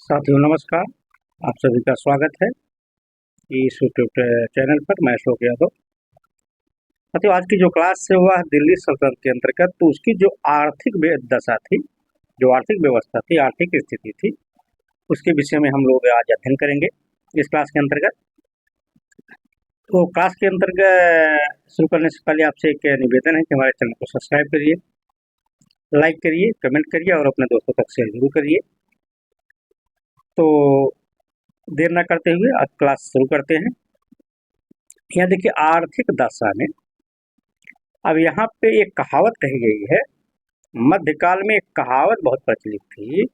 साथियों नमस्कार। आप सभी का स्वागत है इस यूट्यूब चैनल पर। मैं अशोक यादव। साथियों आज की जो क्लास है वह दिल्ली सल्तनत के अंतर्गत तो उसकी जो आर्थिक दशा थी, जो आर्थिक व्यवस्था थी, आर्थिक स्थिति थी, उसके विषय में हम लोग आज अध्ययन करेंगे इस क्लास के अंतर्गत। तो क्लास के अंतर्गत शुरू करने से पहले आपसे एक निवेदन है कि हमारे चैनल को सब्सक्राइब करिए, लाइक करिए, कमेंट करिए और अपने दोस्तों तक शेयर जरूर करिए। तो देर न करते हुए आज क्लास शुरू करते हैं। यहाँ देखिए आर्थिक दशा में अब यहाँ पे एक कहावत कही गई है। मध्यकाल में एक कहावत बहुत प्रचलित थी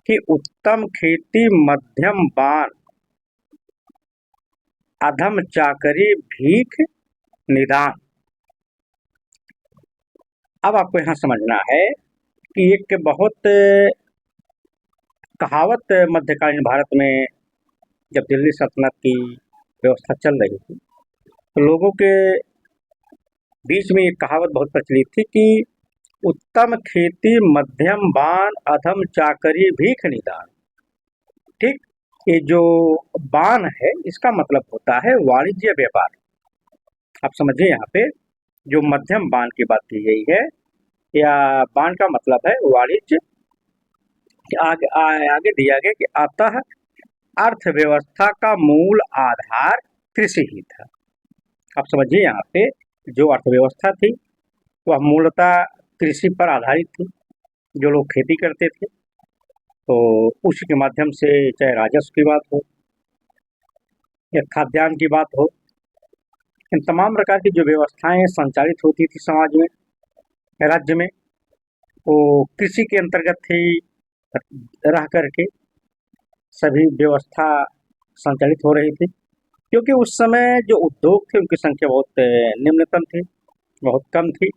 कि उत्तम खेती मध्यम बान, अधम चाकरी भीख निदान। अब आपको यहाँ समझना है कि एक बहुत कहावत मध्यकालीन भारत में जब दिल्ली सल्तनत की व्यवस्था चल रही थी तो लोगों के बीच में एक कहावत बहुत प्रचलित थी कि उत्तम खेती मध्यम बान, अधम चाकरी भीख निदान। ठीक, ये जो बान है इसका मतलब होता है वाणिज्य व्यापार। आप समझिए यहाँ पे जो मध्यम बान की बात की गई है, या बान का मतलब है वाणिज्य। आगे दिया गया कि अतः अर्थव्यवस्था का मूल आधार कृषि ही था। आप समझिए यहाँ पे जो अर्थव्यवस्था थी वह मूलतः कृषि पर आधारित थी। जो लोग खेती करते थे तो उसी के माध्यम से, चाहे राजस्व की बात हो या खाद्यान्न की बात हो, इन तमाम प्रकार की जो व्यवस्थाएं संचालित होती थी समाज में, राज्य में, वो कृषि के अंतर्गत थी रह करके सभी व्यवस्था संचालित हो रही थी। क्योंकि उस समय जो उद्योग थे उनकी संख्या बहुत निम्नतम थी, बहुत कम थी,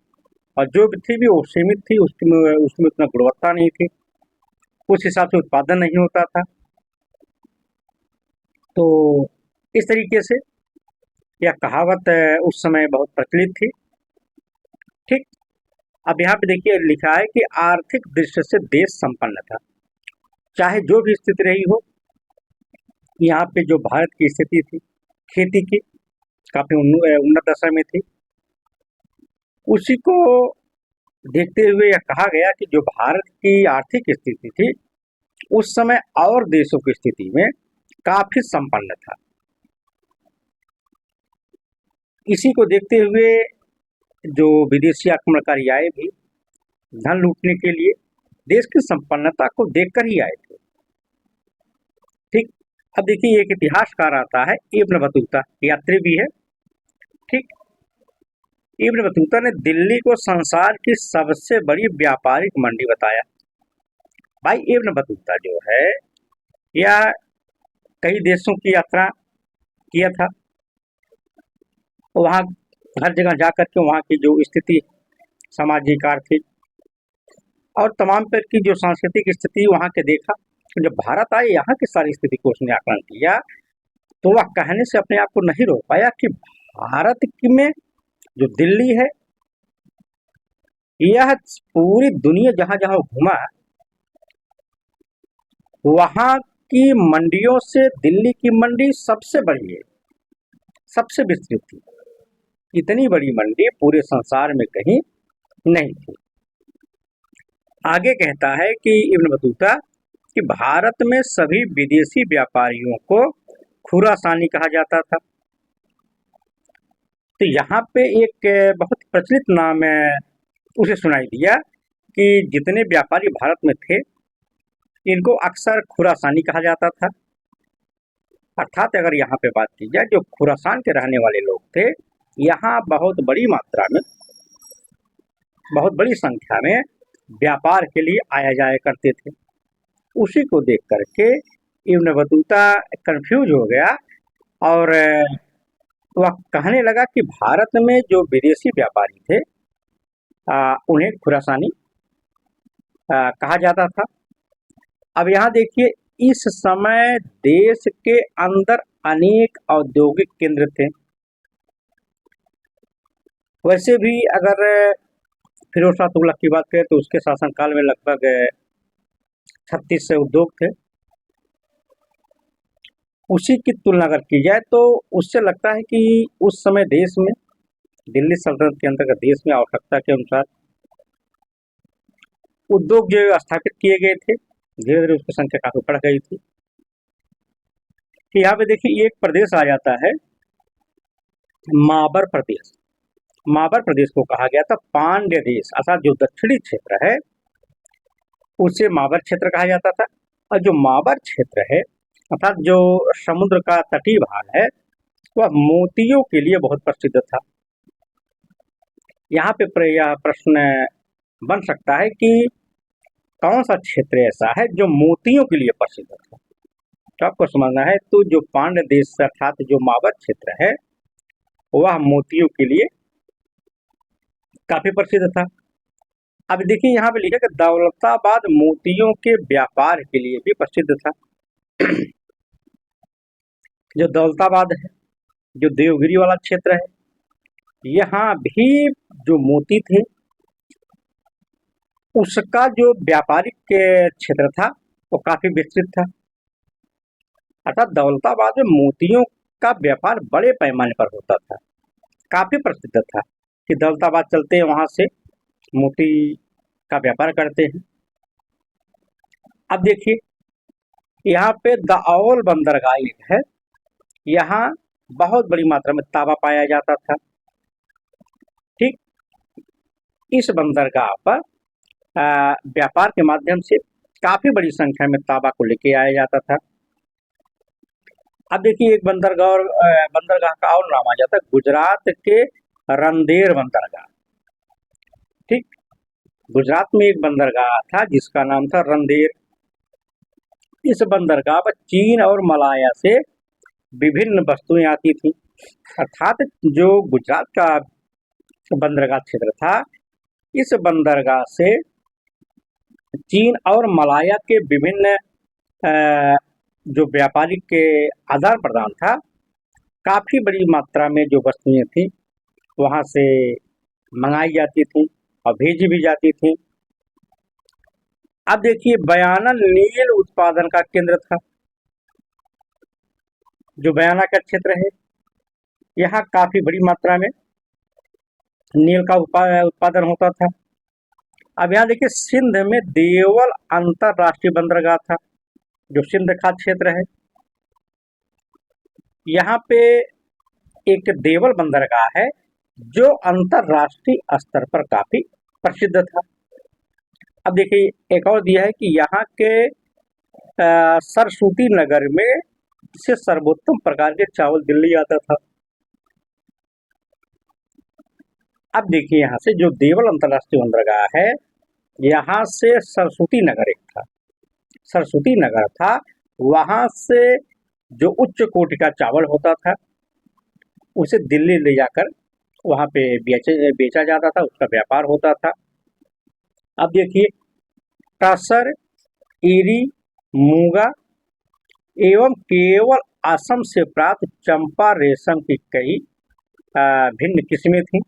और जो भी थी भी वो सीमित थी। उसमें उतना गुणवत्ता नहीं थी, उस हिसाब से उत्पादन नहीं होता था। तो इस तरीके से यह कहावत उस समय बहुत प्रचलित थी। ठीक, अब यहाँ पे देखिए लिखा है कि आर्थिक दृष्टि से देश संपन्न था। चाहे जो भी स्थिति रही हो, यहाँ पे जो भारत की स्थिति थी खेती की काफी उन्नत दशा में थी। उसी को देखते हुए यह कहा गया कि जो भारत की आर्थिक स्थिति थी उस समय और देशों की स्थिति में काफी संपन्न था। इसी को देखते हुए जो विदेशी आक्रमणकारी आए भी धन लूटने के लिए देश की संपन्नता को देखकर ही आए थे। ठीक, अब देखिए एक इतिहासकार आता है इब्न बतूता, यात्री भी है। ठीक, इब्न बतूता ने दिल्ली को संसार की सबसे बड़ी व्यापारिक मंडी बताया। भाई इब्न बतूता जो है यह कई देशों की यात्रा किया था। वहाँ हर जगह जा करके वहाँ की जो स्थिति सामाजिक, आर्थिक और तमाम तरह की जो सांस्कृतिक स्थिति वहाँ के देखा। जब भारत आए यहाँ की सारी स्थिति को उसने आकलन किया तो वह कहने से अपने आप को नहीं रोक पाया कि भारत की में जो दिल्ली है यह पूरी दुनिया जहाँ जहाँ घूमा वहाँ की मंडियों से दिल्ली की मंडी सबसे बड़ी है, सबसे विस्तृत थी। इतनी बड़ी मंडी पूरे संसार में कहीं नहीं थी। आगे कहता है कि इब्न बतूता कि भारत में सभी विदेशी व्यापारियों को खुरासानी कहा जाता था। तो यहाँ पे एक बहुत प्रचलित नाम उसे सुनाई दिया कि जितने व्यापारी भारत में थे इनको अक्सर खुरासानी कहा जाता था। अर्थात अगर यहाँ पे बात की जाए जो खुरासान के रहने वाले लोग थे, यहाँ बहुत बड़ी मात्रा में, बहुत बड़ी संख्या में व्यापार के लिए आया जाया करते थे। उसी को देख करके इब्न बतूता कंफ्यूज हो गया और वह कहने लगा कि भारत में जो विदेशी व्यापारी थे उन्हें खुरासानी कहा जाता था। अब यहाँ देखिए इस समय देश के अंदर अनेक औद्योगिक केंद्र थे। वैसे भी अगर फिरोज शाह तुगलक की बात करें तो उसके शासनकाल में लगभग 36 उद्योग थे। उसी की तुलना अगर की जाए तो उससे लगता है कि उस समय देश में, दिल्ली सल्तनत के अंतर्गत देश में आवश्यकता के अनुसार उद्योग जो स्थापित किए गए थे, धीरे धीरे उसकी संख्या काफी बढ़ गई थी। यहाँ पे देखिए एक प्रदेश आ जाता है माबर प्रदेश। माबर प्रदेश को कहा गया था पांड्य देश, अर्थात जो दक्षिणी क्षेत्र है उसे माबर क्षेत्र कहा जाता था। और जो माबर क्षेत्र है अर्थात जो समुद्र का तटीय भाग है वह मोतियों के लिए बहुत प्रसिद्ध था। यहाँ पे यह प्रश्न बन सकता है कि कौन सा क्षेत्र ऐसा है जो मोतियों के लिए प्रसिद्ध था। तो आपको समझना है, तो जो पांड्य देश अर्थात जो माबर क्षेत्र है वह मोतियों के लिए काफी प्रसिद्ध था। अब देखिए यहाँ पे लिखा कि दौलताबाद मोतियों के व्यापार के लिए भी प्रसिद्ध था। जो दौलताबाद है, जो देवगिरी वाला क्षेत्र है, यहाँ भी जो मोती थे उसका जो व्यापारिक क्षेत्र था वो काफी विस्तृत था। अर्थात दौलताबाद में मोतियों का व्यापार बड़े पैमाने पर होता था, काफी प्रसिद्ध था कि दौलताबाद चलते हैं, वहां से मोती का व्यापार करते हैं। अब देखिए यहाँ पे दाओल बंदरगाह एक है, यहाँ बहुत बड़ी मात्रा में तांबा पाया जाता था। ठीक, इस बंदरगाह पर व्यापार के माध्यम से काफी बड़ी संख्या में तांबा को लेके आया जाता था। अब देखिए एक बंदरगाह का और नाम आ जाता है गुजरात के रंदेर बंदरगाह। ठीक, गुजरात में एक बंदरगाह था जिसका नाम था रंदेर। इस बंदरगाह पर चीन और मलाया से विभिन्न वस्तुएं आती थी। अर्थात जो गुजरात का बंदरगाह क्षेत्र था, इस बंदरगाह से चीन और मलाया के विभिन्न जो व्यापारिक के आदान प्रदान था, काफी बड़ी मात्रा में जो वस्तुएं थी वहां से मंगाई जाती थी और भेजी भी जाती थी। अब देखिए बयाना नील उत्पादन का केंद्र था। जो बयाना का क्षेत्र है यहाँ काफी बड़ी मात्रा में नील का उत्पादन होता था। अब यहाँ देखिए सिंध में देवल अंतरराष्ट्रीय बंदरगाह था, जो सिंध का क्षेत्र है। यहाँ पे एक देवल बंदरगाह है जो अंतरराष्ट्रीय स्तर पर काफी प्रसिद्ध था। अब देखिए एक और दिया है कि यहाँ के सरस्वती नगर में से सर्वोत्तम प्रकार के चावल दिल्ली आता था। अब देखिए यहाँ से जो देवल अंतरराष्ट्रीय बंदरगाह है, यहाँ से सरस्वती नगर एक था, सरस्वती नगर था, वहां से जो उच्च कोटि का चावल होता था उसे दिल्ली ले जाकर वहां पे बेचा जाता था, उसका व्यापार होता था। अब देखिए टसर, ईरी, मूंगा एवं केवल असम से प्राप्त चंपा रेशम की कई भिन्न किस्में थी।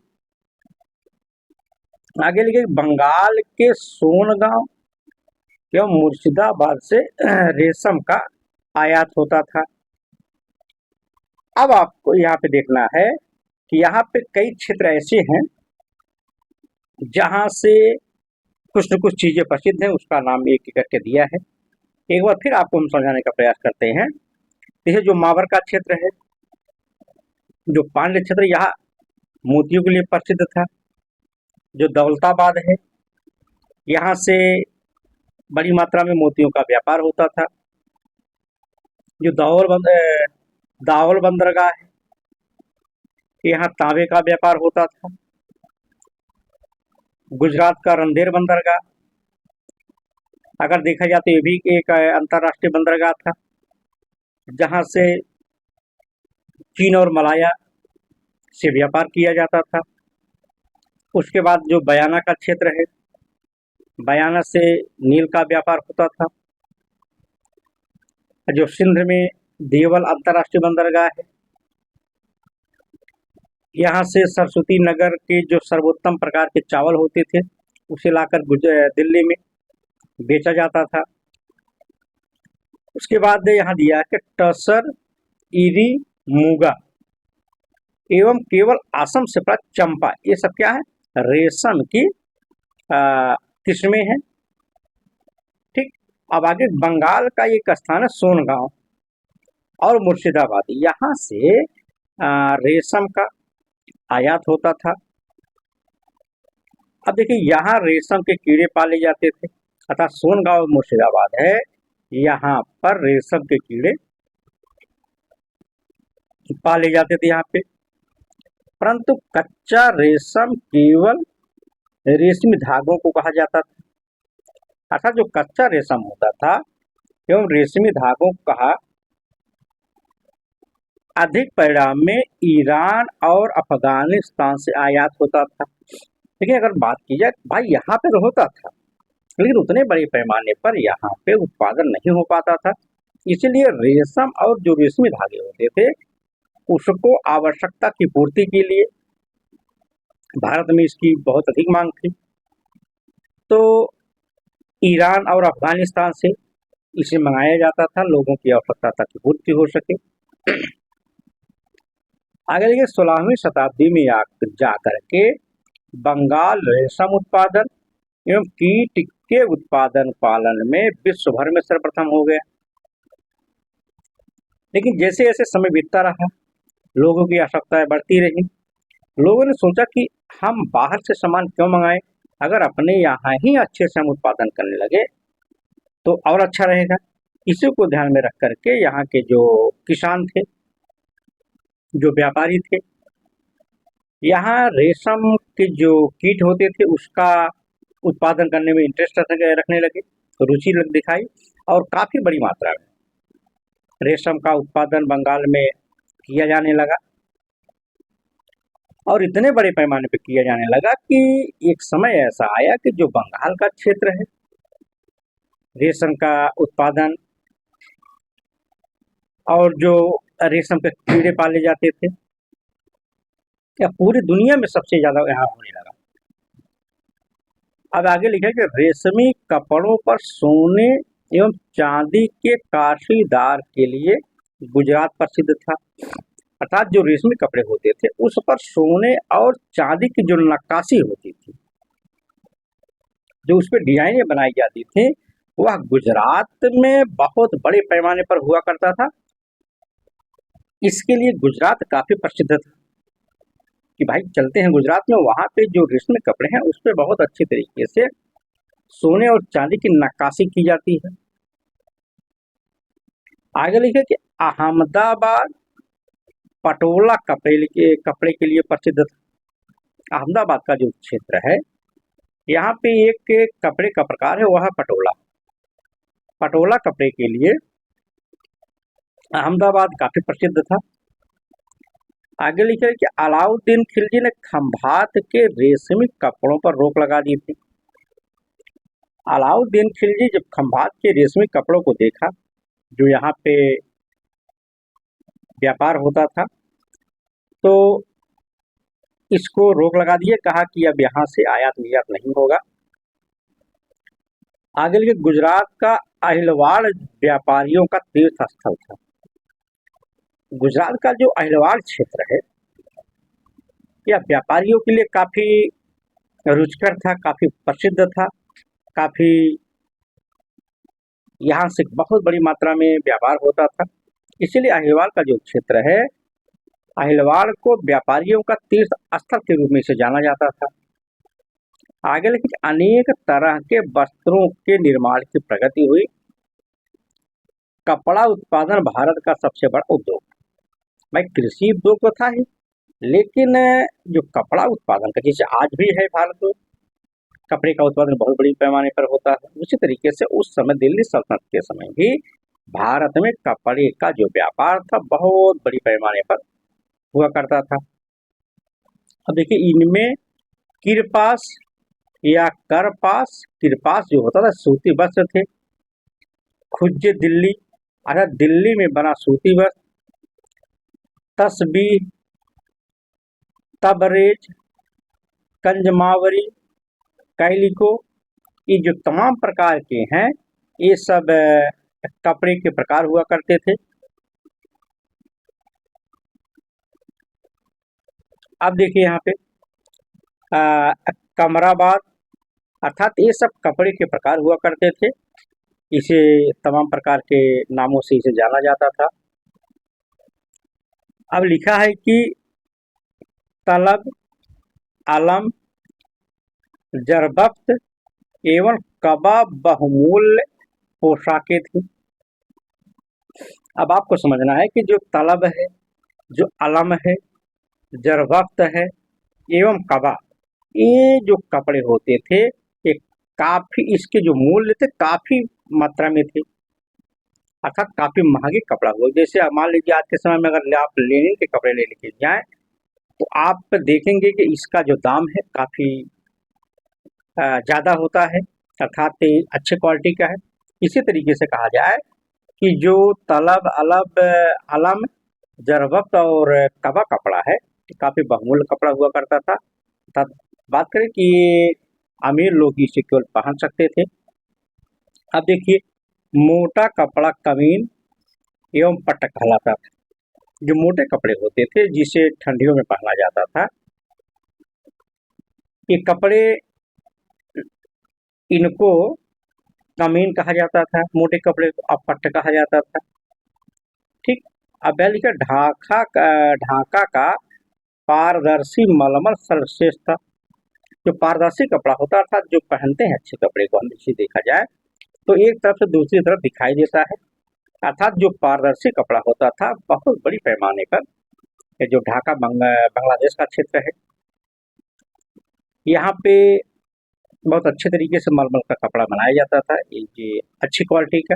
आगे लिखे बंगाल के सोनगांव एवं मुर्शिदाबाद से रेशम का आयात होता था। अब आपको यहाँ पे देखना है कि यहाँ पे कई क्षेत्र ऐसे हैं जहां से कुछ न कुछ चीजें प्रसिद्ध हैं, उसका नाम एक एक करके दिया है। एक बार फिर आपको हम समझाने का प्रयास करते हैं। जैसे जो मावर का क्षेत्र है, जो पांड्य क्षेत्र, यहाँ मोतियों के लिए प्रसिद्ध था। जो दौलताबाद है, यहाँ से बड़ी मात्रा में मोतियों का व्यापार होता था। जो दावल बंदरगाह है, यहाँ तांबे का व्यापार होता था। गुजरात का रंदेर बंदरगाह, अगर देखा जाए तो ये भी एक अंतरराष्ट्रीय बंदरगाह था, जहां से चीन और मलाया से व्यापार किया जाता था। उसके बाद जो बयाना का क्षेत्र है, बयाना से नील का व्यापार होता था। जो सिंध में देवल अंतरराष्ट्रीय बंदरगाह है, यहाँ से सरस्वती नगर के जो सर्वोत्तम प्रकार के चावल होते थे उसे लाकर दिल्ली में बेचा जाता था। उसके बाद यहाँ दिया है कि टसर, इरी, मूगा एवं केवल असम से प्राप्त चंपा, ये सब क्या है, रेशम की किस्में हैं। ठीक। अब आगे बंगाल का एक स्थान है सोनगांव और मुर्शिदाबाद, यहाँ से रेशम का आयात होता था। अब देखिए यहाँ रेशम के कीड़े पाले जाते थे, अर्थात सोनगांव मुर्शिदाबाद है, यहाँ पर रेशम के कीड़े पाले जाते थे यहाँ पे। परंतु कच्चा रेशम केवल रेशमी धागों को कहा जाता था, अर्थात जो कच्चा रेशम होता था एवं रेशमी धागों को कहा। अधिक परिणाम में ईरान और अफगानिस्तान से आयात होता था। देखिए अगर बात की जाए भाई यहाँ पे तो होता था, लेकिन उतने बड़े पैमाने पर यहाँ पे उत्पादन नहीं हो पाता था, इसलिए रेशम और जो रेशमी धागे होते थे उसको आवश्यकता की पूर्ति के लिए भारत में इसकी बहुत अधिक मांग थी, तो ईरान और अफगानिस्तान से इसे मंगाया जाता था, लोगों की आवश्यकता की पूर्ति हो सके। आगे देखिए 16वीं शताब्दी में जाकर के बंगाल रेशम उत्पादन एवं कीट के उत्पादन पालन में विश्व भर में सर्वप्रथम हो गया। लेकिन जैसे जैसे समय बीतता रहा, लोगों की आवश्यकताएं बढ़ती रही, लोगों ने सोचा कि हम बाहर से सामान क्यों मंगाएं, अगर अपने यहाँ ही अच्छे से हम उत्पादन करने लगे तो और अच्छा रहेगा। इसी को ध्यान में रख करके यहाँ के जो किसान थे, जो व्यापारी थे, यहाँ रेशम के जो कीट होते थे उसका उत्पादन करने में इंटरेस्ट रखने लगे, रुचि दिखाई, और काफी बड़ी मात्रा में रेशम का उत्पादन बंगाल में किया जाने लगा, और इतने बड़े पैमाने पर किया जाने लगा कि एक समय ऐसा आया कि जो बंगाल का क्षेत्र है रेशम का उत्पादन और जो रेशम के कीड़े पाले जाते थे, या पूरी दुनिया में सबसे ज्यादा यहाँ होने लगा। अब आगे लिखा कि रेशमी कपड़ों पर सोने एवं चांदी के काशीदार के लिए गुजरात प्रसिद्ध था, अर्थात जो रेशमी कपड़े होते थे उस पर सोने और चांदी की जो नक्काशी होती थी, जो उस पर डिजाइनें बनाई जाती थी, वह गुजरात में बहुत बड़े पैमाने पर हुआ करता था। इसके लिए गुजरात काफी प्रसिद्ध था कि भाई चलते हैं गुजरात में, वहां पे जो रेशमी कपड़े हैं उस पर बहुत अच्छे तरीके से सोने और चांदी की नक्काशी की जाती है। आगे लिखे कि अहमदाबाद पटोला कपड़े के लिए प्रसिद्ध था। अहमदाबाद का जो क्षेत्र है यहाँ पे एक कपड़े का प्रकार है, वह है पटोला। पटोला कपड़े के लिए अहमदाबाद काफी प्रसिद्ध था। आगे लिखे कि अलाउद्दीन खिलजी ने खंभात के रेशमी कपड़ों पर रोक लगा दी थी। अलाउद्दीन खिलजी जब खंभात के रेशमी कपड़ों को देखा जो यहाँ पे व्यापार होता था, तो इसको रोक लगा दिए, कहा कि अब यहाँ से आयात निर्यात नहीं होगा। आगे लिखे गुजरात का अहिलवाड़ व्यापारियों का तीर्थ स्थल था। गुजरात का जो अहिलवाड़ क्षेत्र है यह व्यापारियों के लिए काफी रुचिकर था, काफी प्रसिद्ध था, काफी यहाँ से बहुत बड़ी मात्रा में व्यापार होता था, इसीलिए अहिलवाड़ का जो क्षेत्र है, अहिलवाड़ को व्यापारियों का तीर्थ स्थल के रूप में इसे जाना जाता था। आगे लिखिए अनेक तरह के वस्त्रों के निर्माण की प्रगति हुई। कपड़ा उत्पादन भारत का सबसे बड़ा उद्योग, भाई कृषि उद्योग तो था ही, लेकिन जो कपड़ा उत्पादन का, जैसे आज भी है भारत में कपड़े का उत्पादन बहुत बड़ी पैमाने पर होता है, उसी तरीके से उस समय दिल्ली सल्तनत के समय भी भारत में कपड़े का जो व्यापार था बहुत बड़ी पैमाने पर हुआ करता था। अब देखिए इनमें किरपास या करपास, किरपास जो होता था सूती वस्त्र थे, खुज्जे दिल्ली अर्थात दिल्ली में बना सूती वस्त्र, तस्बीह, तबरेज, कंजमावरी, कैलिको, ये जो तमाम प्रकार के हैं ये सब कपड़े के प्रकार हुआ करते थे। अब देखिए यहाँ पे कमराबाद, अर्थात ये सब कपड़े के प्रकार हुआ करते थे। इसे तमाम प्रकार के नामों से इसे जाना जाता था। अब लिखा है कि तलब, अलम, जरबफ्त एवं कबा बहुमूल्य पोशाकें थी। अब आपको समझना है कि जो तलब है, जो अलम है, जरबफ्त है एवं कबा, ये जो कपड़े होते थे ये काफी, इसके जो मूल्य थे काफी मात्रा में थे, अर्थात काफी महंगे कपड़ा हुआ। जैसे मान लीजिए आज के समय में अगर आप लेनिन के कपड़े ले लेके जाएं तो आप देखेंगे कि इसका जो दाम है काफी ज्यादा होता है, अर्थात अच्छे क्वालिटी का है। इसी तरीके से कहा जाए कि जो तलब, अलब, अलम, जरबफ्त और कबा कपड़ा है काफी बहुमूल्य कपड़ा हुआ करता था। अर्थात बात करें कि ये अमीर लोग इसे केवल पहन सकते थे। अब देखिए, मोटा कपड़ा कमीन एवं पट्ट कहलाता था। जो मोटे कपड़े होते थे जिसे ठंडियों में पहना जाता था, ये कपड़े, इनको कमीन कहा जाता था, मोटे कपड़े को अपट्ट कहा जाता था। ठीक। अब यह लिखा ढाका का पारदर्शी मलमल सर्वश्रेष्ठ था। जो पारदर्शी कपड़ा होता है, अर्थात जो पहनते हैं अच्छे कपड़े को, हम इसे देखा जाए तो एक तरफ से दूसरी तरफ दिखाई देता है, अर्थात जो पारदर्शी कपड़ा होता था बहुत बड़ी पैमाने पर, ये जो ढाका बांग्लादेश का क्षेत्र है, यहाँ पे बहुत अच्छे तरीके से मलमल का कपड़ा बनाया जाता था, ये अच्छी क्वालिटी का।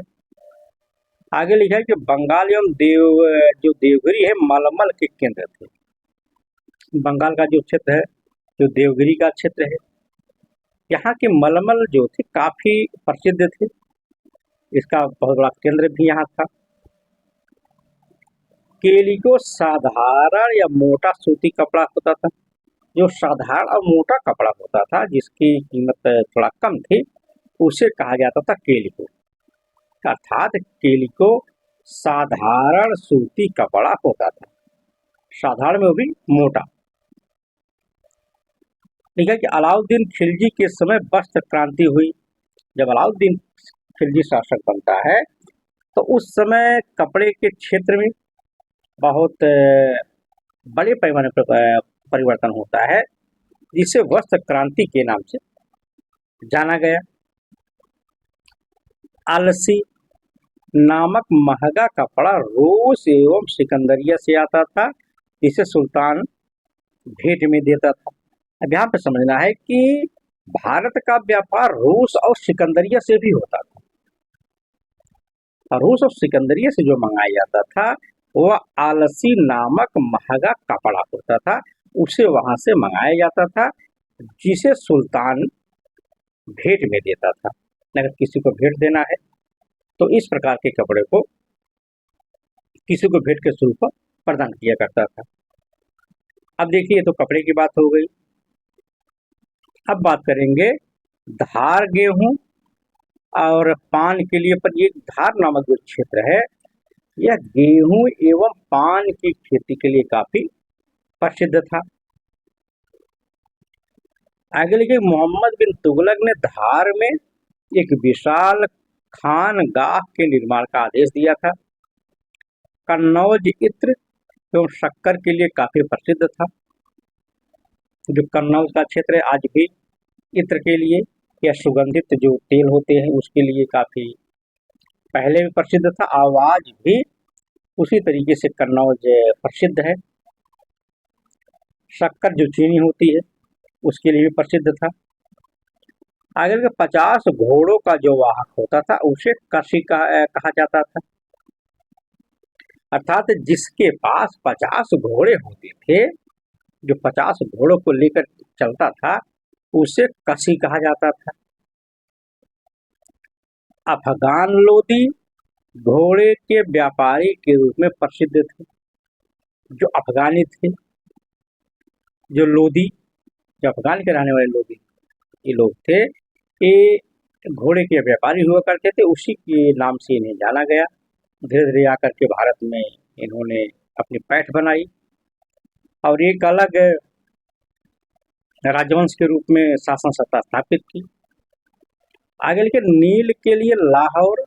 आगे लिखा है कि बंगाल एवं जो देवगिरी है मलमल के केंद्र थे। बंगाल का जो क्षेत्र है, जो देवगिरी का क्षेत्र है, यहाँ के मलमल जो थे काफी प्रसिद्ध थे, इसका बहुत बड़ा केंद्र भी यहाँ था। केलिको साधारण या मोटा सूती कपड़ा होता था। जो साधारण और मोटा कपड़ा होता था जिसकी कीमत थोड़ा कम थी, उसे कहा जाता था केलिको। अर्थात केलिको साधारण सूती कपड़ा होता था, साधारण में वो भी मोटा। ठीक है कि अलाउद्दीन खिलजी के समय वस्त्र क्रांति हुई। जब अलाउद्दीन खिलजी शासक बनता है तो उस समय कपड़े के क्षेत्र में बहुत बड़े पैमाने पर परिवर्तन होता है, जिसे वस्त्र क्रांति के नाम से जाना गया। आलसी नामक महंगा कपड़ा रूस एवं सिकंदरिया से आता था, जिसे सुल्तान भेंट में देता था। अब यहाँ पे समझना है कि भारत का व्यापार रूस और सिकंदरिया से भी होता था, और रूस और सिकंदरिया से जो मंगाया जाता था वह आलसी नामक महंगा कपड़ा होता था, उसे वहां से मंगाया जाता था, जिसे सुल्तान भेंट में देता था। अगर किसी को भेंट देना है तो इस प्रकार के कपड़े को किसी को भेंट के स्वरूप पर प्रदान किया करता था। अब देखिए, तो कपड़े की बात हो गई। अब बात करेंगे धार, गेहूं और पान के लिए। पर ये धार नामक जो क्षेत्र है, यह गेहूं एवं पान की खेती के लिए काफी प्रसिद्ध था। आगे लिखे, मोहम्मद बिन तुगलक ने धार में एक विशाल खानगाह के निर्माण का आदेश दिया था। कन्नौज इत्र एवं शक्कर के लिए काफी प्रसिद्ध था। जो कन्नौज का क्षेत्र है आज भी इत्र के लिए या सुगंधित जो तेल होते हैं उसके लिए काफी पहले भी प्रसिद्ध था, आज भी उसी तरीके से कन्नौज प्रसिद्ध है। शक्कर जो चीनी होती है उसके लिए भी प्रसिद्ध था। आगे के 50 घोड़ों का जो वाहक होता था उसे कसी कहा जाता था, अर्थात जिसके पास 50 घोड़े होते थे, जो 50 घोड़ों को लेकर चलता था, उसे कसी कहा जाता था। अफगान लोदी घोड़े के व्यापारी के रूप में प्रसिद्ध थे। जो अफगानी थे, जो लोदी, जो अफगान के रहने वाले लोदी ये लोग थे, ये घोड़े के व्यापारी हुआ करते थे, उसी के नाम से इन्हें जाना गया। धीरे धीरे आकर के भारत में इन्होंने अपनी पैठ बनाई और एक अलग राजवंश के रूप में शासन सत्ता स्थापित की। आगे लिखे नील के लिए लाहौर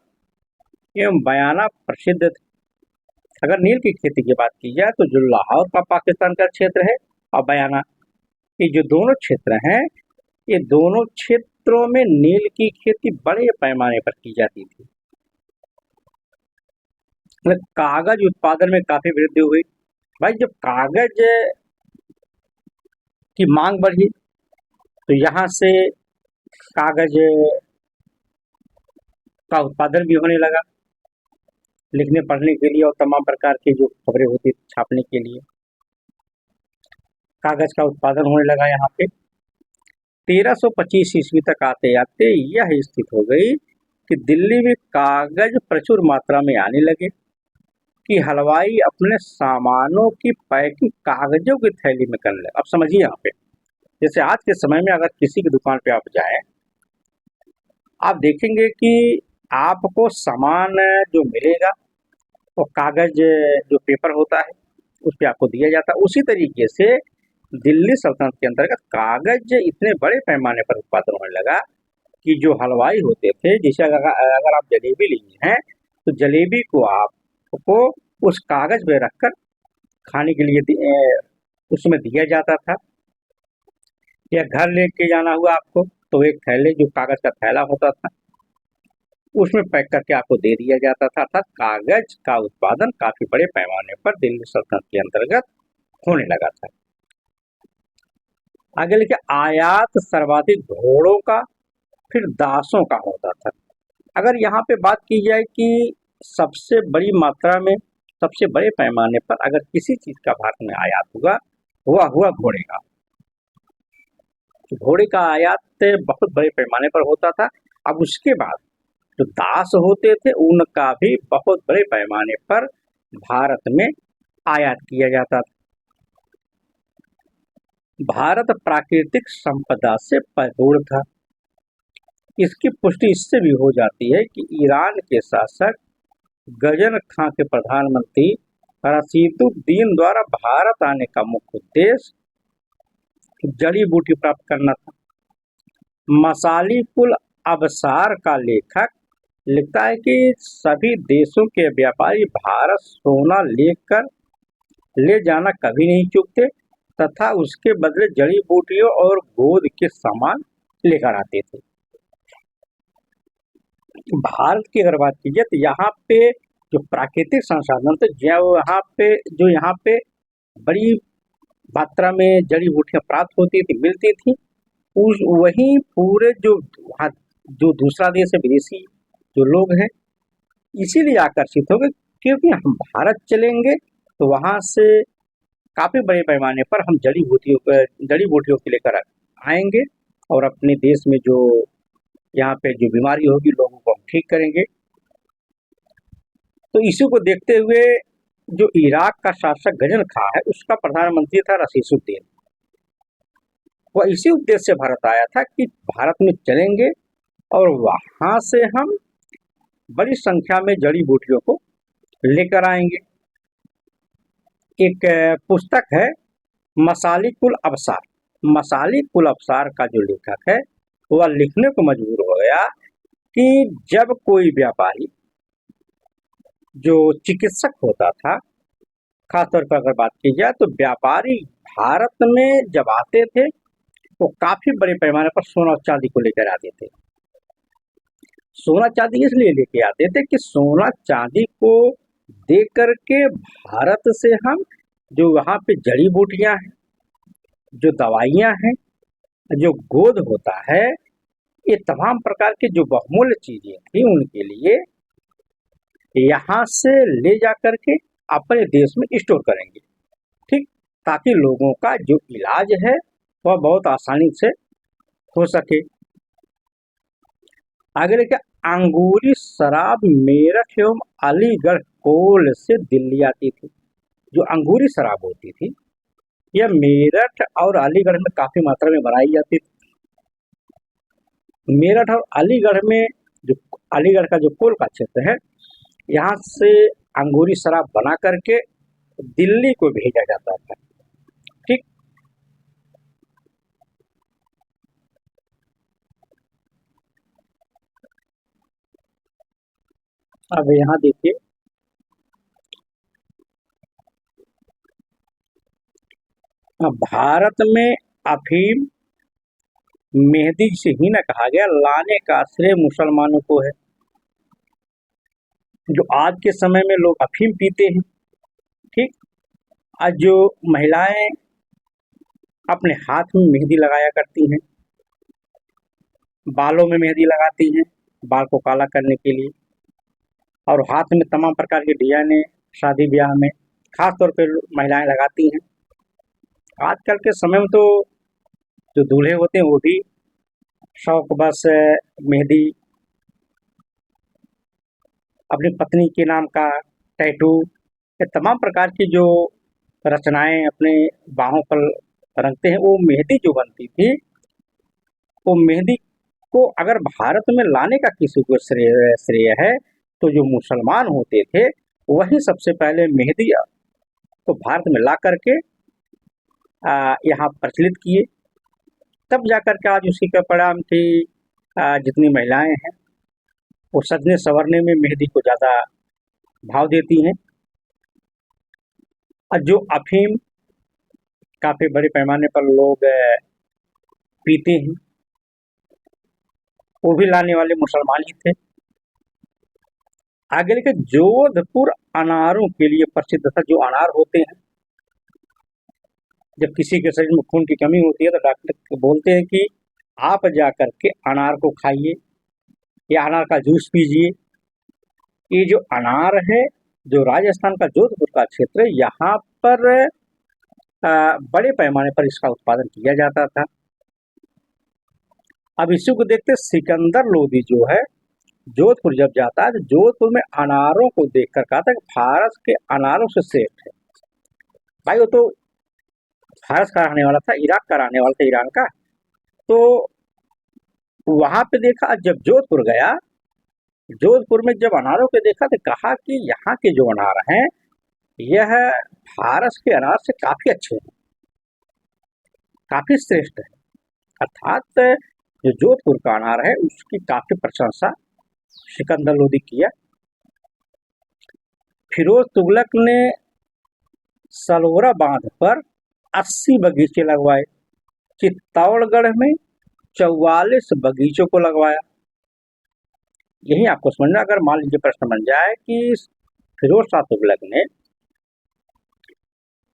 एवं बयाना प्रसिद्ध थे। अगर नील की खेती की बात की जाए तो जो लाहौर का पाकिस्तान का क्षेत्र है और बयाना, ये जो दोनों क्षेत्र हैं, ये दोनों क्षेत्रों में नील की खेती बड़े पैमाने पर की जाती थी। मतलब कागज उत्पादन में काफी वृद्धि हुई। भाई जब कागज की मांग बढ़ी तो यहाँ से कागज का उत्पादन भी होने लगा, लिखने पढ़ने के लिए और तमाम प्रकार की जो खबरें होती थी छापने के लिए कागज का उत्पादन होने लगा। यहाँ पे 1325 ईस्वी तक आते आते यह स्थिति हो गई कि दिल्ली में कागज प्रचुर मात्रा में आने लगे कि हलवाई अपने सामानों की पैकिंग कागजों की थैली में करने लगे। अब समझिए यहाँ पे, जैसे आज के समय में अगर किसी की दुकान पे आप जाएं, आप देखेंगे कि आपको सामान जो मिलेगा वो कागज जो पेपर होता है उस पर आपको दिया जाता है। उसी तरीके से दिल्ली सल्तनत के अंतर्गत कागज इतने बड़े पैमाने पर उत्पादन होने लगा कि जो हलवाई होते थे, जैसे अगर आप जलेबी लिए हैं तो जलेबी को आपको उस कागज पे रखकर खाने के लिए उसमें दिया जाता था। या घर लेके जाना हुआ आपको तो एक थैले, जो कागज का थैला होता था, उसमें पैक करके आपको दे दिया जाता था। अर्थात कागज का उत्पादन काफी बड़े पैमाने पर दिल्ली सल्तनत के अंतर्गत होने लगा था। आगे लिखे आयात सर्वाधिक घोड़ों का फिर दासों का होता था। अगर यहाँ पे बात की जाए कि सबसे बड़ी मात्रा में सबसे बड़े पैमाने पर अगर किसी चीज का भारत में आयात हुआ घोड़े का। घोड़े का आयात बहुत बड़े पैमाने पर होता था। अब उसके बाद जो दास होते थे उनका भी बहुत बड़े पैमाने पर भारत में आयात किया जाता था। भारत प्राकृतिक संपदा से भरपूर था। इसकी पुष्टि इससे भी हो जाती है कि ईरान के शासक गजन खां के प्रधानमंत्री रशीदुद्दीन द्वारा भारत आने का मुख्य उद्देश्य जड़ी बूटी प्राप्त करना था। मसालिकुल अबसार का लेखक लिखता है कि सभी देशों के व्यापारी भारत सोना ले जाना कभी नहीं चूकते तथा उसके बदले जड़ी बूटियों और गोद के सामान लेकर आते थे। भारत की अगर बात की जाए तो यहाँ पे जो प्राकृतिक संसाधन थे, जो यहाँ पे बड़ी मात्रा में जड़ी बूटियां प्राप्त होती थी, मिलती थी, उस वहीं पूरे जो वहाँ जो दूसरा देश है, विदेशी जो लोग हैं, इसीलिए आकर्षित हो गए क्योंकि हम भारत चलेंगे तो वहाँ से काफी बड़े पैमाने पर हम जड़ी बूटियों के लेकर आएंगे और अपने देश में जो यहाँ पे जो बीमारी होगी लोगों को हम ठीक करेंगे। तो इसी को देखते हुए जो इराक का शासक गजन खां है उसका प्रधानमंत्री था रशीदुद्दीन। वह इसी उद्देश्य से भारत आया था कि भारत में चलेंगे और वहां से हम बड़ी संख्या में जड़ी बूटियों को लेकर आएंगे। एक पुस्तक है मसालिकुल अबसार। मसालिकुल अबसार का जो लेखक है वह लिखने को मजबूर हो गया कि जब कोई व्यापारी जो चिकित्सक होता था, खासतौर पर अगर बात की जाए तो व्यापारी भारत में जब आते थे वो काफी बड़े पैमाने पर सोना और चांदी को लेकर आते थे। सोना चांदी इसलिए लेके आते थे कि सोना चांदी को दे करके भारत से हम जो वहाँ पे जड़ी बूटियां हैं, जो दवाइयां हैं, जो गोद होता है, ये तमाम प्रकार की जो बहुमूल्य चीजें थी उनके लिए यहाँ से ले जा करके अपने देश में स्टोर करेंगे, ठीक, ताकि लोगों का जो इलाज है वह बहुत आसानी से हो सके। आगे देखिए अंगूरी शराब मेरठ एवं अलीगढ़ कोल से दिल्ली आती थी। जो अंगूरी शराब होती थी यह मेरठ और अलीगढ़ में काफी मात्रा में बनाई जाती थी। मेरठ और अलीगढ़ में जो अलीगढ़ का जो कोल का क्षेत्र है, यहाँ से अंगूरी शराब बना करके दिल्ली को भेजा जाता था, ठीक। अब यहाँ देखिए, भारत में अफीम मेहदी से ही न कहा गया, लाने का श्रेय मुसलमानों को है। जो आज के समय में लोग अफीम पीते हैं, ठीक, आज जो महिलाएं अपने हाथ में मेहंदी लगाया करती हैं, बालों में मेहंदी लगाती हैं बाल को काला करने के लिए, और हाथ में तमाम प्रकार के डिजाइने शादी ब्याह में खास तौर पर महिलाएं लगाती हैं। आजकल के समय में तो जो दूल्हे होते हैं वो भी शौक बस मेहंदी, अपनी पत्नी के नाम का टैटू, ये तमाम प्रकार की जो रचनाएं अपने बाहों पर रखते हैं, वो मेहंदी जो बनती थी, वो मेहंदी को अगर भारत में लाने का किसी को श्रेय है तो जो मुसलमान होते थे वही सबसे पहले मेहंदी को भारत में ला करके यहाँ प्रचलित किए, तब जाकर के आज उसी का परिणाम थी जितनी महिलाएं हैं वो सजने संवरने में मेहंदी को ज़्यादा भाव देती हैं। और जो अफीम काफ़ी बड़े पैमाने पर लोग पीते हैं, वो भी लाने वाले मुसलमान ही थे। आगे लेके जोधपुर अनारों के लिए प्रसिद्ध था। जो अनार होते हैं, जब किसी के शरीर में खून की कमी होती है तो डॉक्टर बोलते हैं कि आप जा कर के अनार को खाइए या अनार का जूस पीजिए। ये जो अनार है, जो राजस्थान का जोधपुर का क्षेत्र है, यहाँ पर बड़े पैमाने पर इसका उत्पादन किया जाता था। अब इसी को देखते सिकंदर लोधी जो है जोधपुर जब जाता है तो जोधपुर में अनारों को देख कर कहा था कि भारत के अनारों से सेठ है। भाई वो तो फारस का रहने वाला था, इराक का रहने वाला था, ईरान का। तो वहां पे देखा, जब जोधपुर गया, जोधपुर में जब अनारों के देखा तो कहा कि यहाँ के जो अनार हैं यह फारस के अनार से काफी अच्छे हैं, काफी श्रेष्ठ है। अर्थात जो जोधपुर का अनार है उसकी काफी प्रशंसा सिकंदर लोधी किया। फिरोज तुगलक ने सलोरा बांध पर 80 बगीचे लगवाए, चित्तौड़गढ़ में 44 बगीचों को लगवाया। यही आपको समझना, अगर मान लीजिए प्रश्न बन जाए कि फिरोज शाह तुगलक ने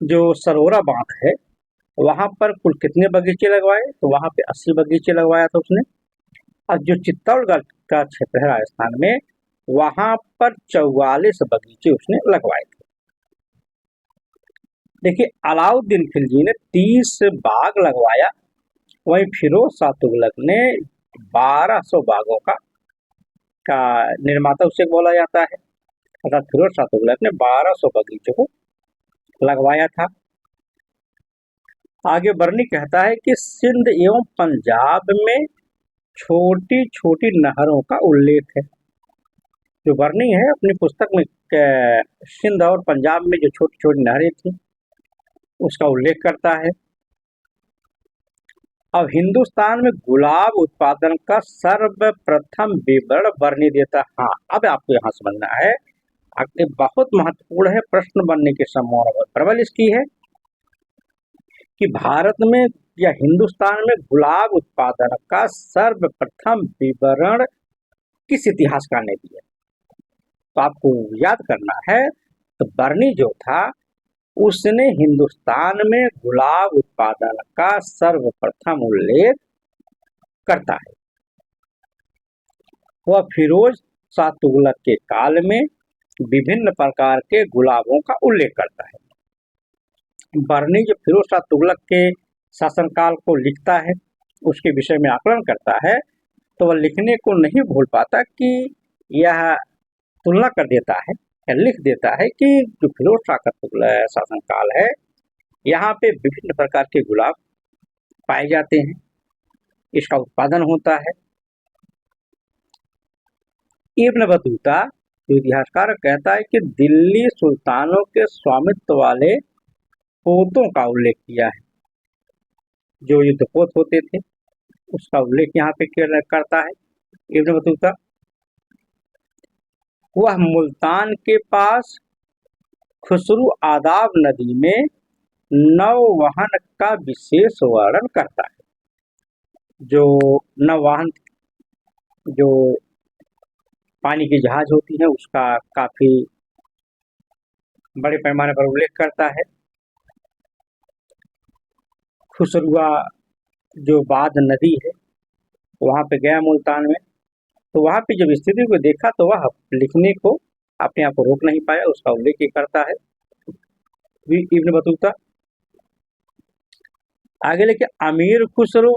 जो सरोरा बांध है वहां पर कुल कितने बगीचे लगवाए, तो वहां पे 80 बगीचे लगवाया था उसने। और जो चित्तौड़गढ़ का क्षेत्र है राजस्थान में, वहां पर 44 बगीचे उसने लगवाए थे। देखिए, अलाउद्दीन खिलजी ने 30 बाग लगवाया, वहीं फिरोज शाह तुगलक ने 1200 बागों का निर्माता उसे बोला जाता है। अर्थात फिरोज शाह तुगलक ने 1200 बगीचों को लगवाया था। आगे बर्नी कहता है कि सिंध एवं पंजाब में छोटी छोटी नहरों का उल्लेख है। जो बर्नी है अपनी पुस्तक में सिंध और पंजाब में जो छोटी छोटी नहरें थी उसका उल्लेख करता है। अब हिंदुस्तान में गुलाब उत्पादन का सर्वप्रथम विवरण बर्नी देता है। हाँ, अब आपको यहाँ समझना है, आगे बहुत महत्वपूर्ण है, प्रश्न बनने की संभावना प्रबल इसकी है कि भारत में या हिंदुस्तान में गुलाब उत्पादन का सर्वप्रथम विवरण किस इतिहासकार ने दिया। तो आपको याद करना है, तो बर्नी जो था उसने हिंदुस्तान में गुलाब उत्पादन का सर्वप्रथम उल्लेख करता है। वह फिरोज शाह तुगलक के काल में विभिन्न प्रकार के गुलाबों का उल्लेख करता है। बर्नी जो फिरोज शाह तुगलक के शासनकाल को लिखता है, उसके विषय में आकलन करता है, तो वह लिखने को नहीं भूल पाता कि यह तुलना कर देता है, लिख देता है कि जो फिरोज शाह का शासनकाल है, यहाँ पे विभिन्न प्रकार के गुलाब पाए जाते हैं, इसका उत्पादन होता है। इब्न बतूता जो इतिहासकार कहता है कि दिल्ली सुल्तानों के स्वामित्व वाले पोतों का उल्लेख किया है, जो युद्धपोत होते थे उसका उल्लेख यहाँ पे करता है इब्न बतूता। वह मुल्तान के पास खुसरू आदाब नदी में नौवहन का विशेष वर्णन करता है। जो नौवहन जो पानी की जहाज होती है उसका काफी बड़े पैमाने पर उल्लेख करता है। खुसरुआ जो बाद नदी है वहाँ पे गया मुल्तान में, तो वहाँ पे जब स्थिति को देखा तो वह लिखने को अपने आप को रोक नहीं पाया, उसका उल्लेख ही करता है इब्न बतूता। आगे लेके अमीर खुसरो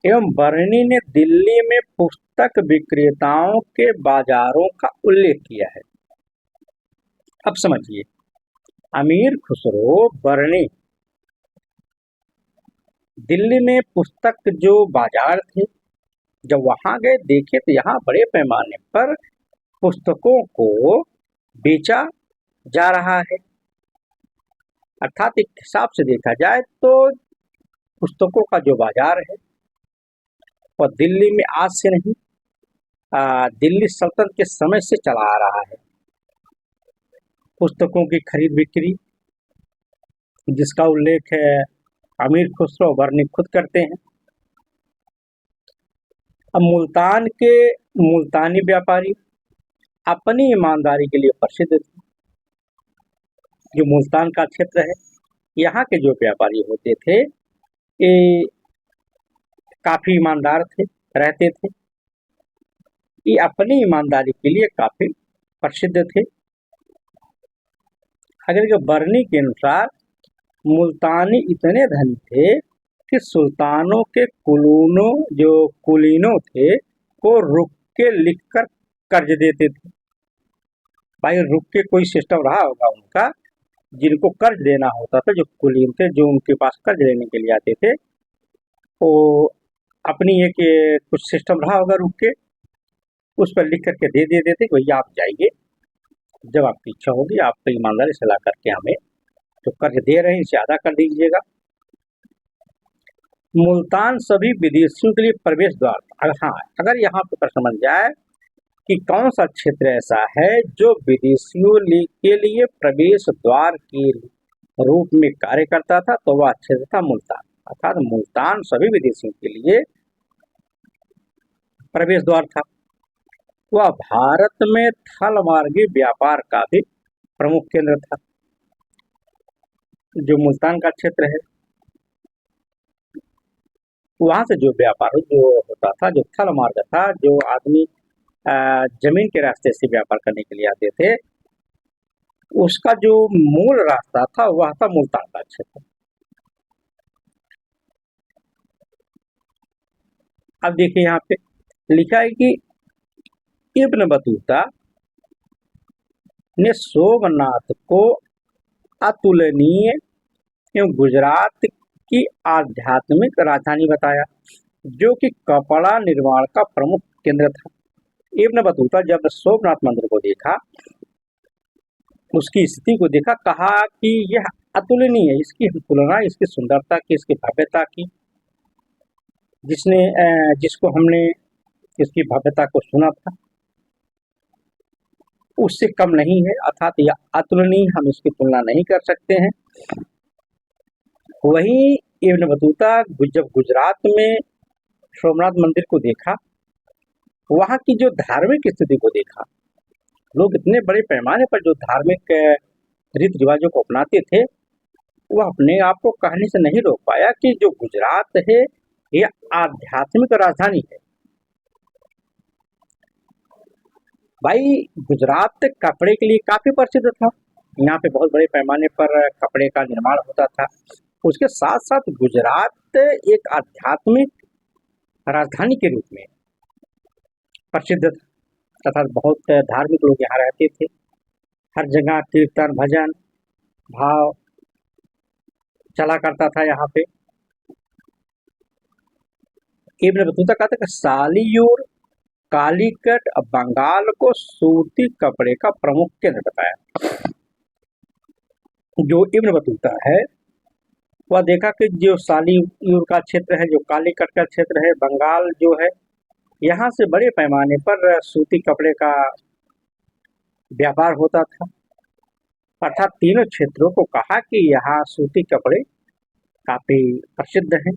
एवं बर्नी ने दिल्ली में पुस्तक विक्रेताओं के बाजारों का उल्लेख किया है। अब समझिए, अमीर खुसरो बर्नी दिल्ली में पुस्तक जो बाजार थे, जब वहां गए देखे तो यहाँ बड़े पैमाने पर पुस्तकों को बेचा जा रहा है। अर्थात एक हिसाब से देखा जाए तो पुस्तकों का जो बाजार है वह दिल्ली में आज से नहीं, दिल्ली सल्तनत के समय से चला आ रहा है। पुस्तकों की खरीद बिक्री जिसका उल्लेख है अमीर खुसरो बर्नी खुद करते हैं। अब मुल्तान के मुल्तानी व्यापारी अपनी ईमानदारी के लिए प्रसिद्ध थे। जो मुल्तान का क्षेत्र है, यहाँ के जो व्यापारी होते थे ये काफी ईमानदार थे, रहते थे। ये अपनी ईमानदारी के लिए काफी प्रसिद्ध थे। अगर के बर्नी के अनुसार मुल्तानी इतने धनी थे कि सुल्तानों के कुलीनों थे को रुक के लिखकर कर्ज देते थे। भाई रुक के कोई सिस्टम रहा होगा उनका, जिनको कर्ज देना होता था, जो कुलीन थे जो उनके पास कर्ज लेने के लिए आते थे, वो अपनी एक कुछ सिस्टम रहा होगा रुक के, उस पर लिख करके दे देते थे। भैया आप जाइए, जब आपकी इच्छा होगी आप तो ईमानदारी से ला करके हमें जो कर्ज दे रहे हैं इसे अदा कर दीजिएगा। मुल्तान सभी विदेशियों के लिए प्रवेश द्वार था। हाँ, अगर यहाँ पर प्रश्न बन जाए कि कौन सा क्षेत्र ऐसा है जो विदेशियों के लिए प्रवेश द्वार के रूप में कार्य करता था, तो वह क्षेत्र था मुल्तान। अर्थात मुल्तान सभी विदेशियों के लिए प्रवेश द्वार था। वह भारत में थल मार्गी व्यापार का भी प्रमुख केंद्र था। जो मुल्तान का क्षेत्र है वहां से जो व्यापार जो होता था, जो थल मार्ग था, जो आदमी जमीन के रास्ते से व्यापार करने के लिए आते थे, उसका जो मूल रास्ता था वह था मुल्तान का क्षेत्र। अब देखिए यहाँ पे लिखा है कि इब्न बतूता ने सोमनाथ को अतुलनीय एवं गुजरात की आध्यात्मिक राजधानी बताया, जो कि कपड़ा निर्माण का प्रमुख केंद्र था। इब्न बतूता जब सोमनाथ मंदिर को देखा, उसकी स्थिति को देखा, कहा कि यह अतुलनीय है, इसकी तुलना इसकी सुंदरता की, इसकी भव्यता की, जिसको हमने इसकी भव्यता को सुना था उससे कम नहीं है। अर्थात यह अतुलनीय, हम इसकी तुलना नहीं कर सकते हैं। वहीं इब्न बतूता जब गुजरात में सोमनाथ मंदिर को देखा, वहाँ की जो धार्मिक स्थिति को देखा, लोग इतने बड़े पैमाने पर जो धार्मिक रीति रिवाजों को अपनाते थे, वह अपने आप को कहने से नहीं रोक पाया कि जो गुजरात है यह आध्यात्मिक राजधानी है। भाई गुजरात कपड़े के लिए काफी प्रसिद्ध था, यहाँ पे बहुत बड़े पैमाने पर कपड़े का निर्माण होता था। उसके साथ साथ गुजरात एक आध्यात्मिक राजधानी के रूप में प्रसिद्ध था, तथा बहुत धार्मिक लोग यहाँ रहते थे। हर जगह कीर्तन भजन भाव चला करता था यहाँ पे। इब्न बतूता कहता है कि सालियूर कालीकट बंगाल को सूती कपड़े का प्रमुख केंद्र बताया। जो इब्न बतूता है वह देखा कि जो सालियूर का क्षेत्र है, जो कालीकट का क्षेत्र है, बंगाल जो है, यहाँ से बड़े पैमाने पर सूती कपड़े का व्यापार होता था। अर्थात तीनों क्षेत्रों को कहा कि यहाँ सूती कपड़े काफी प्रसिद्ध हैं।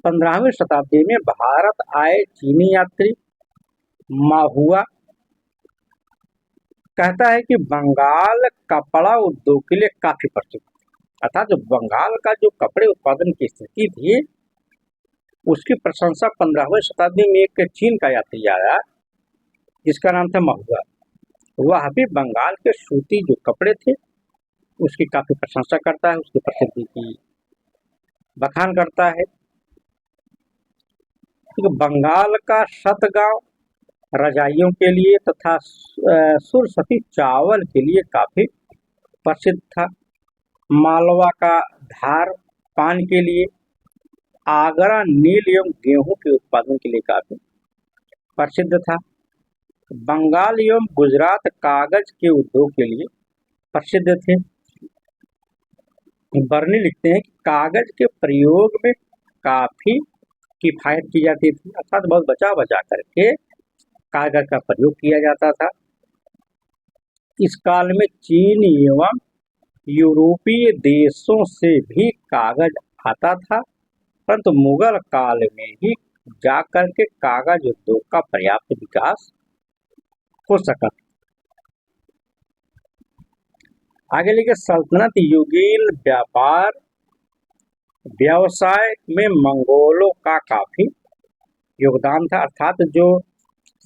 15वीं शताब्दी में भारत आए चीनी यात्री माहुआ कहता है कि बंगाल कपड़ा उद्योग के लिए काफी प्रसिद्ध। अर्थात जो बंगाल का जो कपड़े उत्पादन की स्थिति थी उसकी प्रशंसा 15वीं शताब्दी में एक चीन का यात्री आया जिसका नाम था महुआ। वह भी बंगाल के सूती जो कपड़े थे उसकी काफी प्रशंसा करता है, उसकी प्रसिद्धि की बखान करता है। तो बंगाल का सतगांव रजाइयों के लिए तथा सुरसती चावल के लिए काफी प्रसिद्ध था। मालवा का धार पान के लिए, आगरा नील एवं गेहूं के उत्पादन के लिए काफी प्रसिद्ध था। बंगाल एवं गुजरात कागज के उद्योग के लिए प्रसिद्ध थे। बर्नी लिखते हैं कि कागज के प्रयोग में काफी किफायत की जाती थी, अर्थात बहुत बचा बचा करके कागज का प्रयोग किया जाता था। इस काल में चीन एवं यूरोपीय देशों से भी कागज आता था, परंतु मुगल काल में ही जाकर के कागज उद्योग का पर्याप्त विकास हो सका। आगे लिखे सल्तनत युगीन व्यापार व्यवसाय में मंगोलों का काफी योगदान था। अर्थात जो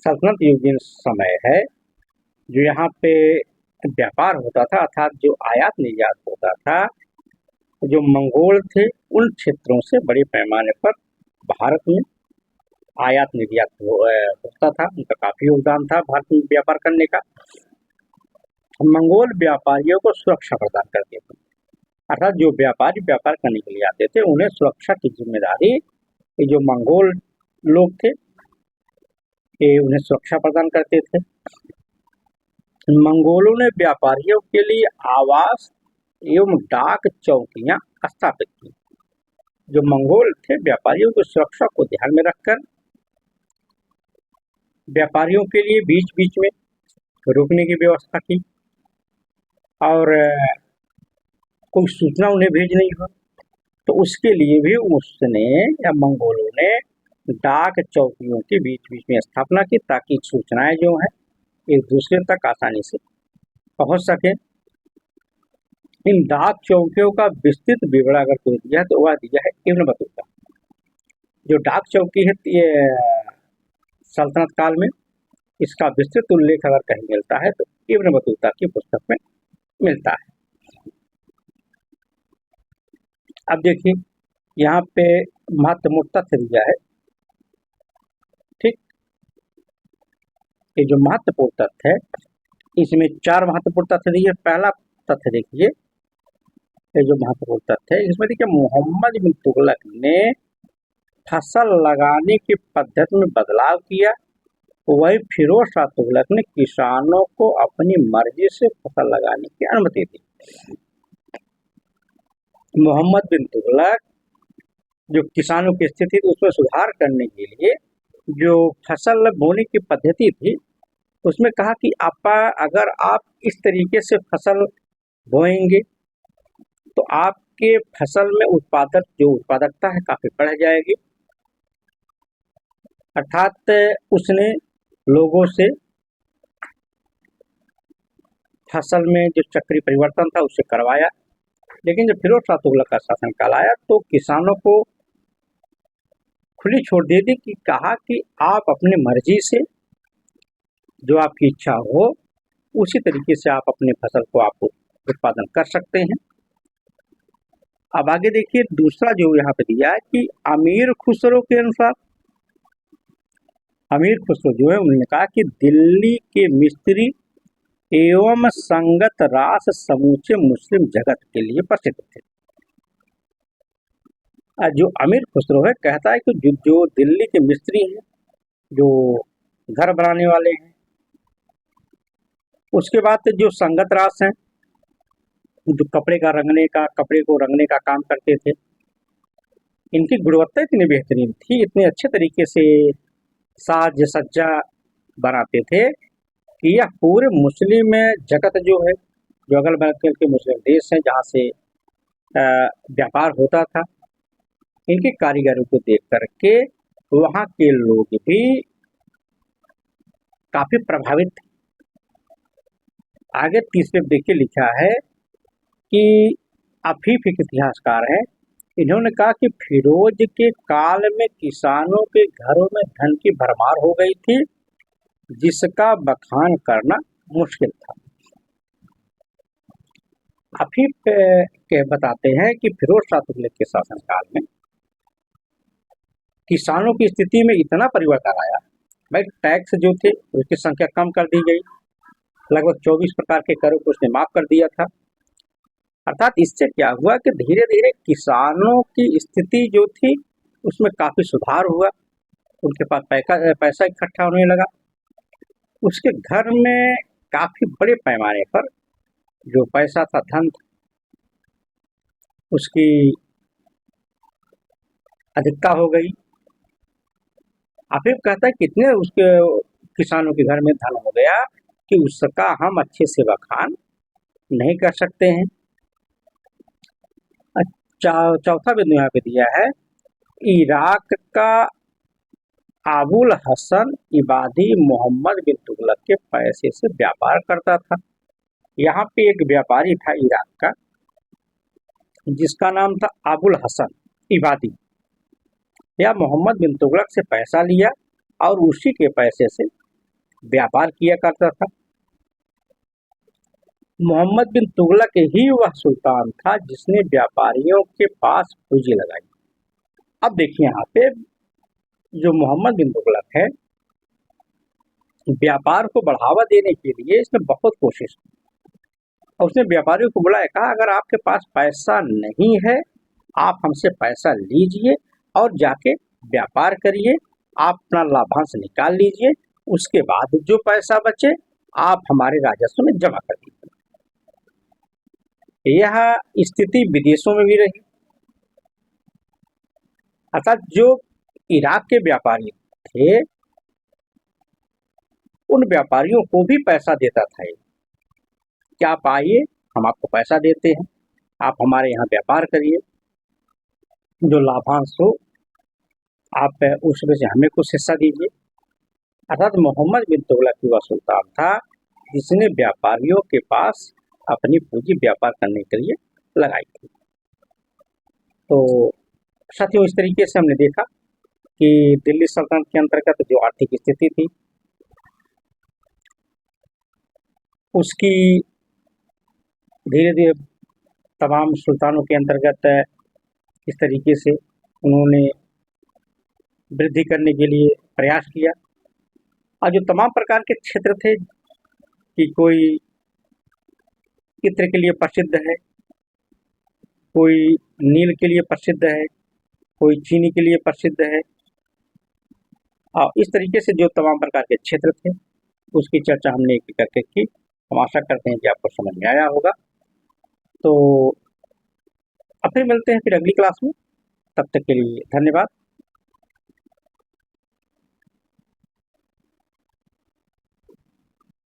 सल्तनत युगीन समय है, जो यहाँ पे व्यापार होता था अर्थात जो आयात निर्यात होता था, जो मंगोल थे उन क्षेत्रों से बड़े पैमाने पर भारत में आयात निर्यात होता था। उनका काफी योगदान था भारत में व्यापार करने का। मंगोल व्यापारियों को सुरक्षा प्रदान करते थे, अर्थात जो व्यापारी व्यापार करने के लिए आते थे उन्हें सुरक्षा की जिम्मेदारी जो मंगोल लोग थे ये उन्हें सुरक्षा प्रदान करते थे। मंगोलों ने व्यापारियों के लिए आवास एवं डाक चौकियां स्थापित की। जो मंगोल थे व्यापारियों की सुरक्षा को ध्यान में रखकर व्यापारियों के लिए बीच बीच में रुकने की व्यवस्था की और कोई सूचना उन्हें भेजनी हो तो उसके लिए भी उसने या मंगोलों ने डाक चौकियों के बीच बीच में स्थापना की ताकि सूचनाएं जो है एक दूसरे तक आसानी से पहुंच सके। इन डाक चौकियों का विस्तृत विवरण अगर कोई दिया तो वह दिया है इब्न बतूता। जो डाक चौकी है सल्तनत काल में, इसका विस्तृत उल्लेख अगर कहीं मिलता है तो इब्न बतूता की पुस्तक में मिलता है। अब देखिए यहाँ पे महत्वपूर्ण तथ्य दिया है, ठीक। ये जो महत्वपूर्ण तथ्य है इसमें 4 महत्वपूर्ण तथ्य दिए। पहला तथ्य देखिए, ये जो महत्वपूर्ण तथ्य है इसमें देखिए मोहम्मद बिन तुगलक ने फसल लगाने की पद्धति में बदलाव किया, वही फिरोज शाह तुगलक ने किसानों को अपनी मर्जी से फसल लगाने की अनुमति दी। मोहम्मद बिन तुगलक जो किसानों की स्थिति थी उसमें सुधार करने के लिए जो फसल बोने की पद्धति थी उसमें कहा कि अगर आप इस तरीके से फसल बोएंगे तो आपके फसल में उत्पादकता है काफी बढ़ जाएगी। अर्थात उसने लोगों से फसल में जो चक्रीय परिवर्तन था उससे करवाया। लेकिन जब फिरोज शाह तुगलक का शासनकाल आया तो किसानों को खुली छोड़ दे दी कि कहा कि आप अपनी मर्जी से जो आपकी इच्छा हो उसी तरीके से आप अपने फसल को आप उत्पादन कर सकते हैं। अब आगे देखिए दूसरा जो यहाँ पे दिया है कि अमीर खुसरो के अनुसार, अमीर खुसरो जो है उन्होंने कहा कि दिल्ली के मिस्त्री एवं संगत रास समूचे मुस्लिम जगत के लिए प्रसिद्ध थे। जो अमीर खुसरो है कहता है कि जो दिल्ली के मिस्त्री हैं, जो घर बनाने वाले हैं, उसके बाद जो संगत रास हैं जो कपड़े को रंगने का काम करते थे, इनकी गुणवत्ता इतनी बेहतरीन थी, इतने अच्छे तरीके से साज सज्जा बनाते थे कि यह पूरे मुस्लिम जगत जो है, जो अगल बगल के मुस्लिम देश हैं जहाँ से व्यापार होता था, इनके कारीगरों को देख करके वहाँ के लोग भी काफी प्रभावित थे। आगे तीसरे देखिए लिखा है कि अफीफ एक इतिहासकार है, इन्होंने कहा कि फिरोज के काल में किसानों के घरों में धन की भरमार हो गई थी, जिसका बखान करना मुश्किल था। अफीफ के बताते हैं कि फिरोज शाह तुगलक के शासनकाल में किसानों की स्थिति में इतना परिवर्तन आया, भाई टैक्स जो थे उसकी संख्या कम कर दी गई, लगभग 24 प्रकार के करों को उसने माफ कर दिया था। अर्थात इससे क्या हुआ कि धीरे धीरे किसानों की स्थिति जो थी उसमें काफी सुधार हुआ, उनके पास पैसा इकट्ठा होने लगा, उसके घर में काफी बड़े पैमाने पर जो पैसा था, धन था, उसकी अधिकता हो गई। आफिफ कहता है कितने उसके किसानों के घर में धन हो गया कि उसका हम अच्छे से बखान नहीं कर सकते हैं। चौथा बिंदु यहाँ पे दिया है, इराक का अबुल हसन इबादी मोहम्मद बिन तुगलक के पैसे से व्यापार करता था। यहाँ पे एक व्यापारी था इराक का जिसका नाम था अबुल हसन इबादी, या मोहम्मद बिन तुगलक से पैसा लिया और उसी के पैसे से व्यापार किया करता था। मोहम्मद बिन तुगलक ही वह सुल्तान था जिसने व्यापारियों के पास पूंजी लगाई। अब देखिए यहाँ पे जो मोहम्मद बिन तुगलक है, व्यापार को बढ़ावा देने के लिए इसने बहुत कोशिश की और उसने व्यापारियों को बुलाया, कहा अगर आपके पास पैसा नहीं है आप हमसे पैसा लीजिए और जाके व्यापार करिए, आप अपना लाभांश निकाल लीजिए, उसके बाद जो पैसा बचे आप हमारे राजस्व में जमा कर दीजिए। यह स्थिति विदेशों में भी रही, अर्थात जो इराक के व्यापारी थे उन व्यापारियों को भी पैसा देता था, क्या आप आइए हम आपको पैसा देते हैं, आप हमारे यहाँ व्यापार करिए, जो लाभांश हो आप उसमें से हमें कुछ हिस्सा दीजिए। अर्थात मोहम्मद बिन तुगलक वह सुल्तान था जिसने व्यापारियों के पास अपनी पूंजी व्यापार करने के लिए लगाई थी। तो साथियों, इस तरीके से हमने देखा कि दिल्ली सल्तनत के अंतर्गत जो आर्थिक स्थिति थी उसकी धीरे धीरे तमाम सुल्तानों के अंतर्गत इस तरीके से उन्होंने वृद्धि करने के लिए प्रयास किया, और जो तमाम प्रकार के क्षेत्र थे कि कोई इत्र के लिए प्रसिद्ध है, कोई नील के लिए प्रसिद्ध है, कोई चीनी के लिए प्रसिद्ध है, और इस तरीके से जो तमाम प्रकार के क्षेत्र थे उसकी चर्चा हमने एक करके की। हम आशा करते हैं कि आपको समझ में आया होगा। तो अब फिर मिलते हैं फिर अगली क्लास में, तब तक के लिए धन्यवाद।